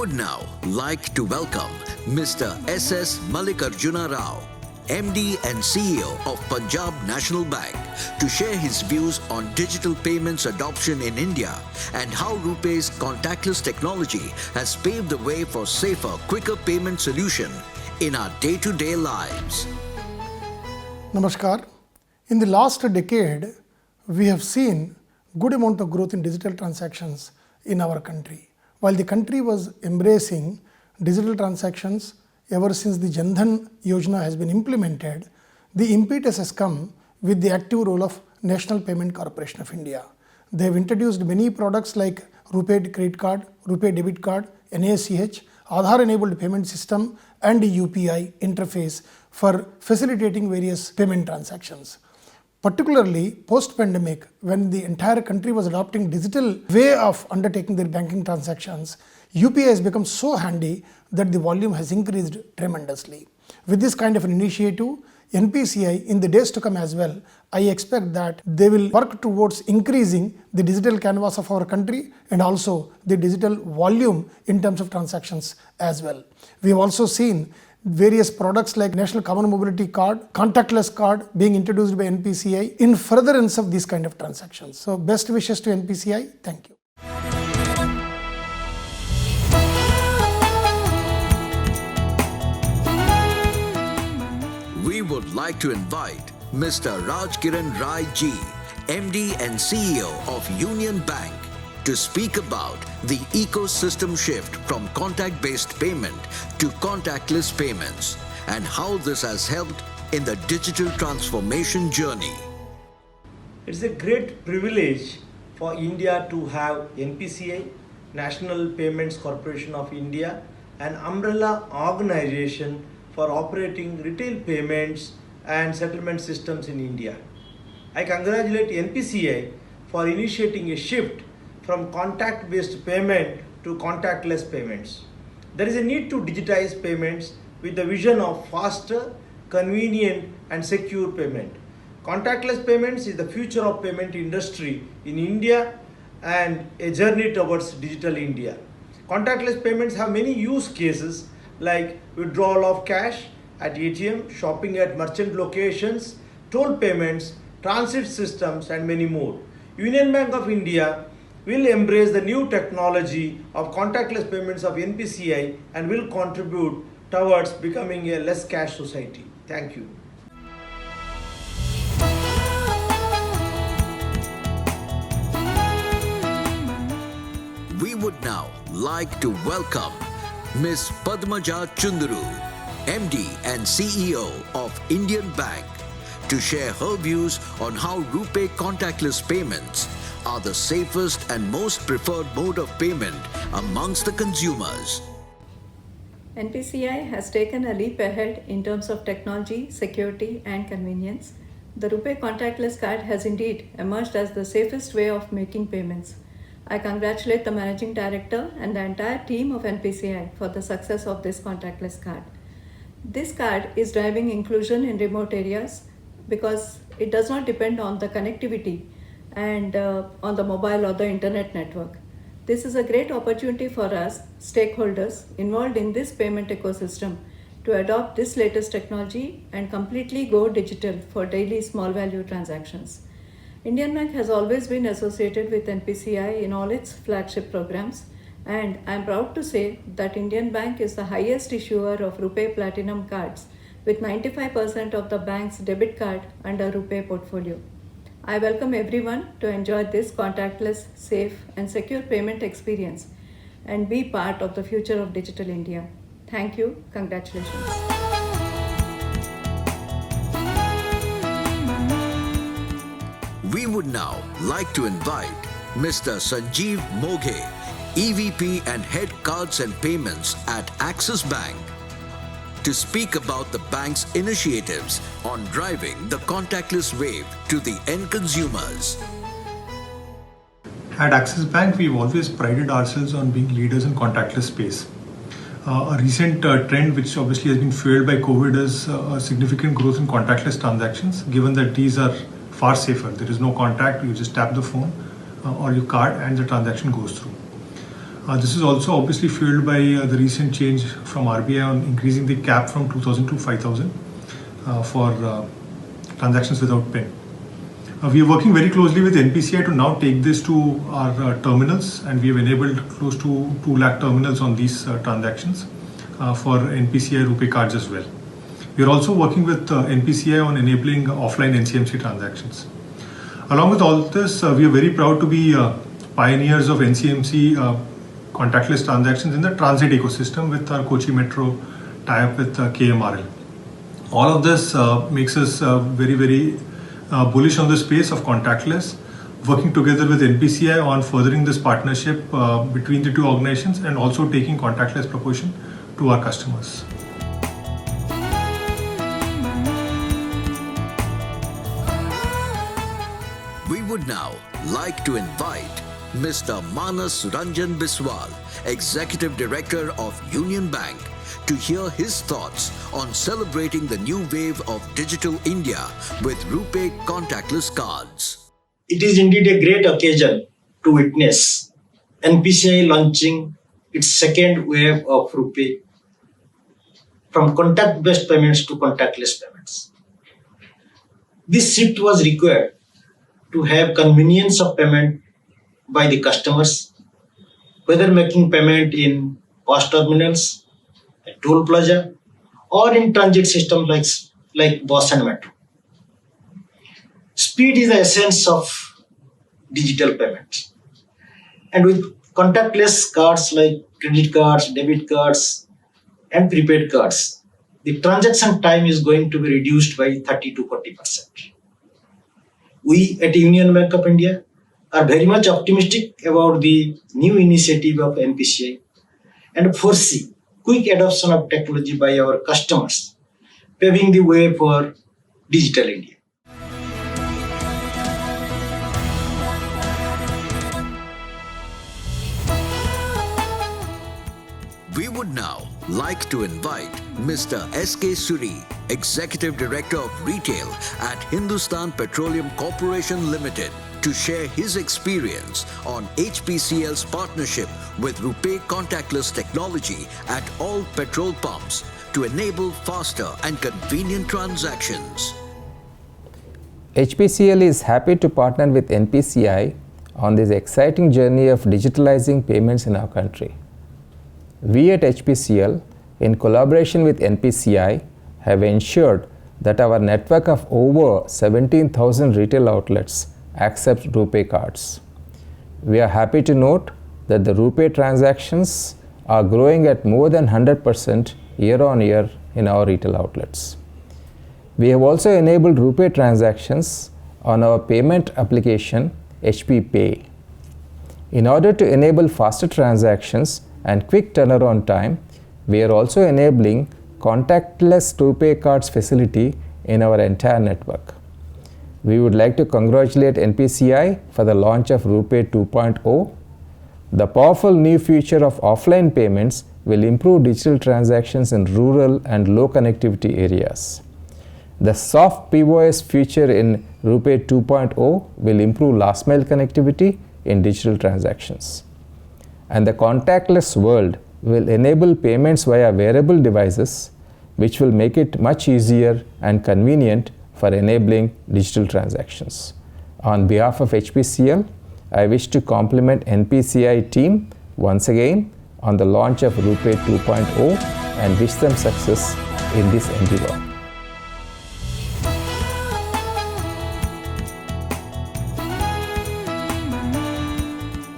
would now like to welcome Mr. S.S. Mallikarjuna Rao, MD and CEO of Punjab National Bank, to share his views on digital payments adoption in India and how RuPay's contactless technology has paved the way for safer, quicker payment solution in our day-to-day lives. Namaskar. In the last decade, we have seen good amount of growth in digital transactions in our country. While the country was embracing digital transactions ever since the Jan Dhan Yojana has been implemented, the impetus has come with the active role of National Payment Corporation of India. They have introduced many products like RuPay credit card, RuPay debit card, NACH, Aadhaar-enabled payment system and UPI interface for facilitating various payment transactions. Particularly post-pandemic, when the entire country was adopting digital way of undertaking their banking transactions, UPI has become so handy that the volume has increased tremendously. With this kind of an initiative, NPCI in the days to come as well, I expect that they will work towards increasing the digital canvas of our country and also the digital volume in terms of transactions as well. We have also seen various products like National Common Mobility Card, contactless card being introduced by NPCI in furtherance of these kind of transactions. So best wishes to NPCI. Thank you. We would like to invite Mr. Rajkiran Rai Ji, MD and CEO of Union Bank, to speak about the ecosystem shift from contact-based payment to contactless payments and how this has helped in the digital transformation journey. It's a great privilege for India to have NPCI, National Payments Corporation of India, an umbrella organization for operating retail payments and settlement systems in India. I congratulate NPCI for initiating a shift from contact-based payment to contactless payments. There is a need to digitize payments with the vision of faster, convenient and secure payment. Contactless payments is the future of payment industry in India and a journey towards digital India. Contactless payments have many use cases like withdrawal of cash at ATM, shopping at merchant locations, toll payments, transit systems and many more. Union Bank of India will embrace the new technology of contactless payments of NPCI and will contribute towards becoming a less cash society. Thank you. We would now like to welcome Ms. Padmaja Chunduru, MD and CEO of Indian Bank, to share her views on how RuPay contactless payments are the safest and most preferred mode of payment amongst the consumers. NPCI has taken a leap ahead in terms of technology, security and convenience. The RuPay contactless card has indeed emerged as the safest way of making payments. I congratulate the Managing Director and the entire team of NPCI for the success of this contactless card. This card is driving inclusion in remote areas because it does not depend on the connectivity and on the mobile or the internet network. This is a great opportunity for us, stakeholders involved in this payment ecosystem, to adopt this latest technology and completely go digital for daily small value transactions. Indian Bank has always been associated with NPCI in all its flagship programs, and I am proud to say that Indian Bank is the highest issuer of RuPay Platinum cards with 95% of the bank's debit card under RuPay portfolio. I welcome everyone to enjoy this contactless, safe and secure payment experience and be part of the future of digital India. Thank you. Congratulations. We would now like to invite Mr. Sanjeev Moghe, EVP and Head Cards and Payments at Axis Bank, to speak about the bank's initiatives on driving the contactless wave to the end consumers. At Axis Bank, we've always prided ourselves on being leaders in contactless space. A recent trend, which obviously has been fueled by COVID, is a significant growth in contactless transactions, given that these are far safer. There is no contact, you just tap the phone or your card and the transaction goes through. This is also obviously fueled by the recent change from RBI on increasing the cap from 2,000 to 5,000 for transactions without PIN. We are working very closely with NPCI to now take this to our terminals, and we have enabled close to 2 lakh terminals on these transactions for NPCI RuPay cards as well. We are also working with NPCI on enabling offline NCMC transactions. Along with all this, we are very proud to be pioneers of NCMC contactless transactions in the transit ecosystem with our Kochi Metro tie-up with KMRL. All of this makes us very bullish on the space of contactless, working together with NPCI on furthering this partnership between the two organizations and also taking contactless proposition to our customers. We would now like to invite Mr. Manas Ranjan Biswal, Executive Director of Union Bank, to hear his thoughts on celebrating the new wave of digital India with RuPay contactless cards. It is indeed a great occasion to witness NPCI launching its second wave of RuPay from contact-based payments to contactless payments. This shift was required to have convenience of payment by the customers, whether making payment in POS terminals, at toll plaza, or in transit systems like bus and metro. Speed is the essence of digital payments. And with contactless cards like credit cards, debit cards, and prepaid cards, the transaction time is going to be reduced by 30 to 40%. We at Union Bank of India are very much optimistic about the new initiative of NPCI and foresee quick adoption of technology by our customers, paving the way for digital India. We would now like to invite Mr. S.K. Suri, Executive Director of Retail at Hindustan Petroleum Corporation Limited, to share his experience on HPCL's partnership with RuPay contactless technology at all petrol pumps to enable faster and convenient transactions. HPCL is happy to partner with NPCI on this exciting journey of digitalizing payments in our country. We at HPCL, in collaboration with NPCI, have ensured that our network of over 17,000 retail outlets accepts RuPay cards. We are happy to note that the RuPay transactions are growing at more than 100% year on year in our retail outlets. We have also enabled RuPay transactions on our payment application HP Pay. In order to enable faster transactions and quick turnaround time, we are also enabling contactless RuPay cards facility in our entire network. We would like to congratulate NPCI for the launch of RuPay 2.0. The powerful new feature of offline payments will improve digital transactions in rural and low connectivity areas. The soft POS feature in RuPay 2.0 will improve last mile connectivity in digital transactions. And the contactless world will enable payments via wearable devices, which will make it much easier and convenient for enabling digital transactions. On behalf of HPCL, I wish to compliment NPCI team once again on the launch of RuPay 2.0 and wish them success in this endeavor.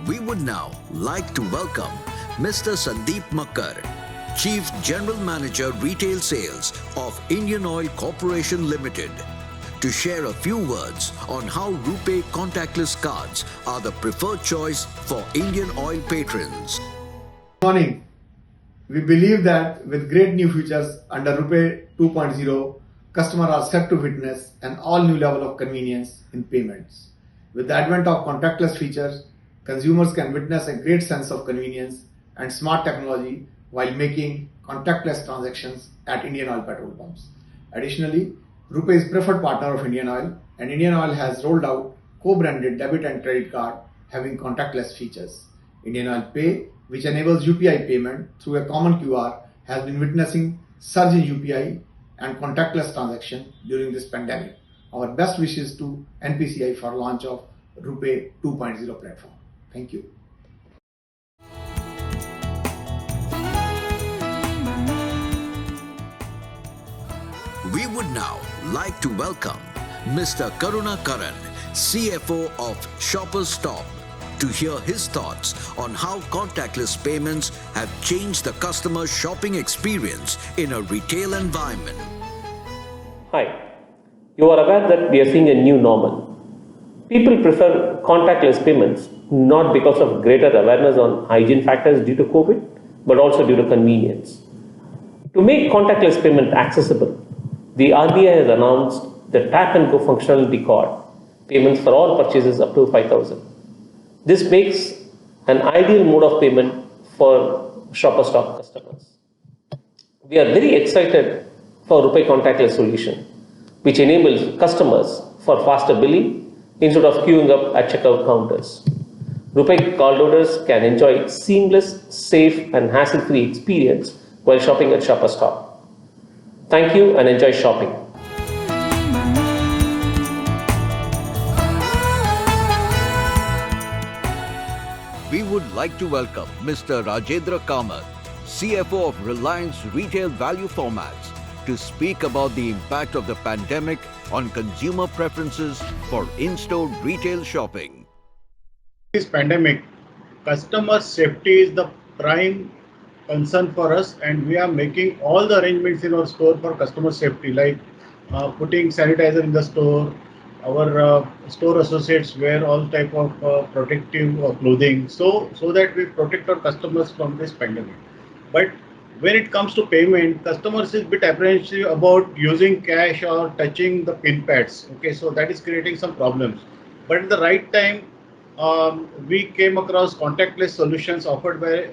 We would now like to welcome Mr. Sandeep Makkar, Chief General Manager Retail Sales of Indian Oil Corporation Limited, to share a few words on how RuPay contactless cards are the preferred choice for Indian oil patrons. Good morning. We believe that with great new features under RuPay 2.0, customers are set to witness an all-new level of convenience in payments. With the advent of contactless features, consumers can witness a great sense of convenience and smart technology while making contactless transactions at Indian Oil petrol pumps. Additionally, RuPay is preferred partner of Indian Oil, and Indian Oil has rolled out co-branded debit and credit card having contactless features. Indian Oil Pay which enables UPI payment through a common QR, has been witnessing surge in UPI and contactless transaction during this pandemic. Our best wishes to NPCI for launch of RuPay 2.0 platform. Thank you. We would now like to welcome Mr. Karunakaran, CFO of Shoppers Stop, to hear his thoughts on how contactless payments have changed the customer shopping experience in a retail environment. Hi, you are aware that we are seeing a new normal. People prefer contactless payments not because of greater awareness on hygiene factors due to COVID, but also due to convenience. To make contactless payment accessible, the RBI has announced the tap and go functionality card payments for all purchases up to 5,000. This makes an ideal mode of payment for Shoppers Stop customers. We are very excited for RuPay contactless solution, which enables customers for faster billing instead of queuing up at checkout counters. RuPay cardholders can enjoy seamless, safe and hassle-free experience while shopping at Shoppers Stop. Thank you and enjoy shopping. We would like to welcome Mr. Rajendra Kamath, CFO of Reliance Retail Value Formats, to speak about the impact of the pandemic on consumer preferences for in-store retail shopping. This pandemic, customer safety is the prime concern for us, and we are making all the arrangements in our store for customer safety, like putting sanitizer in the store. Our store associates wear all type of protective clothing, so that we protect our customers from this pandemic. But when it comes to payment, customers is a bit apprehensive about using cash or touching the pin pads. Okay, so that is creating some problems. But at the right time, we came across contactless solutions offered by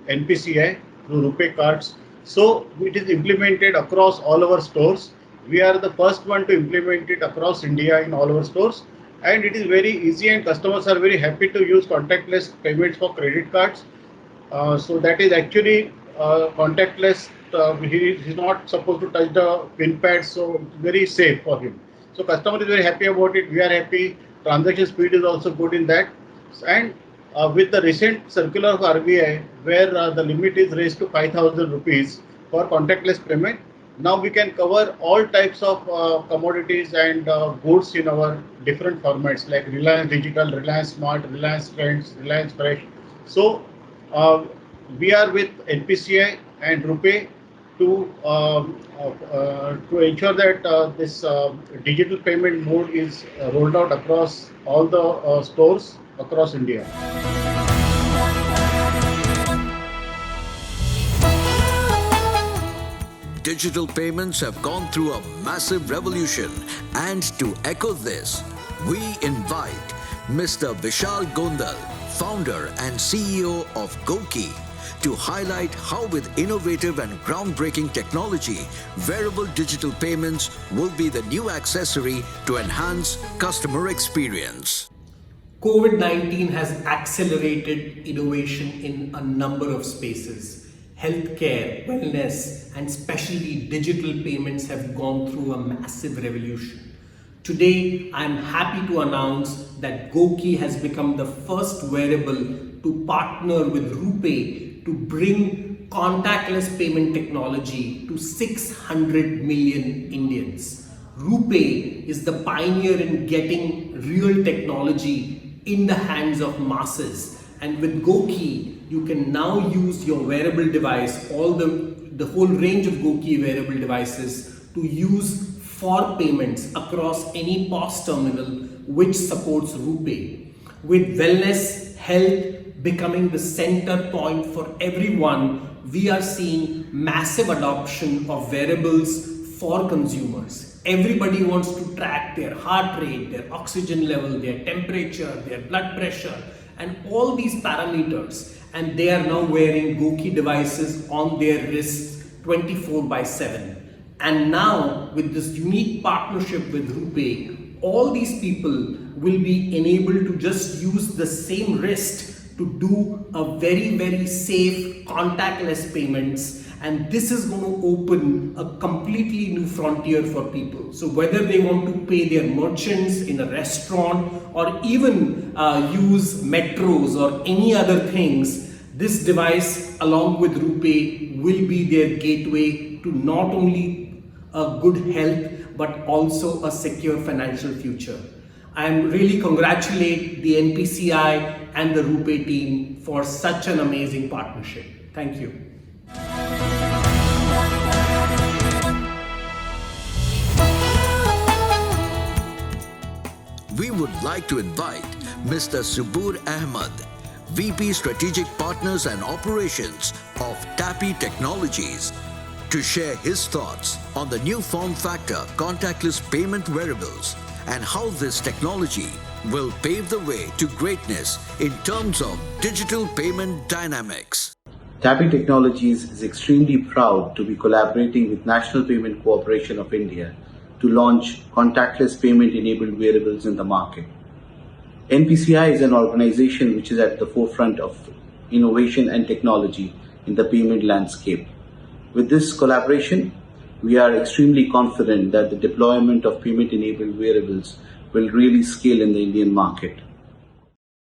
NPCI through RuPay cards. So it is implemented across all our stores. We are the first one to implement it across India in all our stores, and it is very easy and customers are very happy to use contactless payments for credit cards. So that is actually contactless. He is not supposed to touch the pin pad, so it's very safe for him. So customer is very happy about it. We are happy. Transaction speed is also good in that. And with the recent circular of RBI, where the limit is raised to 5,000 rupees for contactless payment, now we can cover all types of commodities and goods in our different formats like Reliance Digital, Reliance Smart, Reliance Trends, Reliance Fresh. So we are with NPCI and RuPay to ensure that this digital payment mode is rolled out across all the stores across India. Digital payments have gone through a massive revolution, and to echo this, we invite Mr. Vishal Gondal, founder and CEO of Goki, to highlight how with innovative and groundbreaking technology, wearable digital payments will be the new accessory to enhance customer experience. COVID-19 has accelerated innovation in a number of spaces. Healthcare, wellness, and especially digital payments have gone through a massive revolution. Today, I am happy to announce that Goki has become the first wearable to partner with RuPay to bring contactless payment technology to 600 million Indians. RuPay is the pioneer in getting real technology in the hands of masses, and with Goki, you can now use your wearable device, the whole range of Goki wearable devices, to use for payments across any POS terminal which supports RuPay. With wellness, health becoming the center point for everyone, we are seeing massive adoption of wearables for consumers. Everybody wants to track their heart rate, their oxygen level, their temperature, their blood pressure, and all these parameters. And they are now wearing Goki devices on their wrists 24/7. And now with this unique partnership with RuPay, all these people will be enabled to just use the same wrist to do a very, very safe contactless payments, and this is going to open a completely new frontier for people. So whether they want to pay their merchants in a restaurant or even use metros or any other things, this device along with RuPay will be their gateway to not only a good health but also a secure financial future. I really congratulate the NPCI and the RuPay team for such an amazing partnership. Thank you. We would like to invite Mr. Subur Ahmed, VP Strategic Partners and Operations of Tappy Technologies, to share his thoughts on the new form factor contactless payment wearables and how this technology will pave the way to greatness in terms of digital payment dynamics. Tappy Technologies is extremely proud to be collaborating with National Payment Corporation of India to launch contactless payment-enabled wearables in the market. NPCI is an organization which is at the forefront of innovation and technology in the payment landscape. With this collaboration, we are extremely confident that the deployment of payment-enabled wearables will really scale in the Indian market.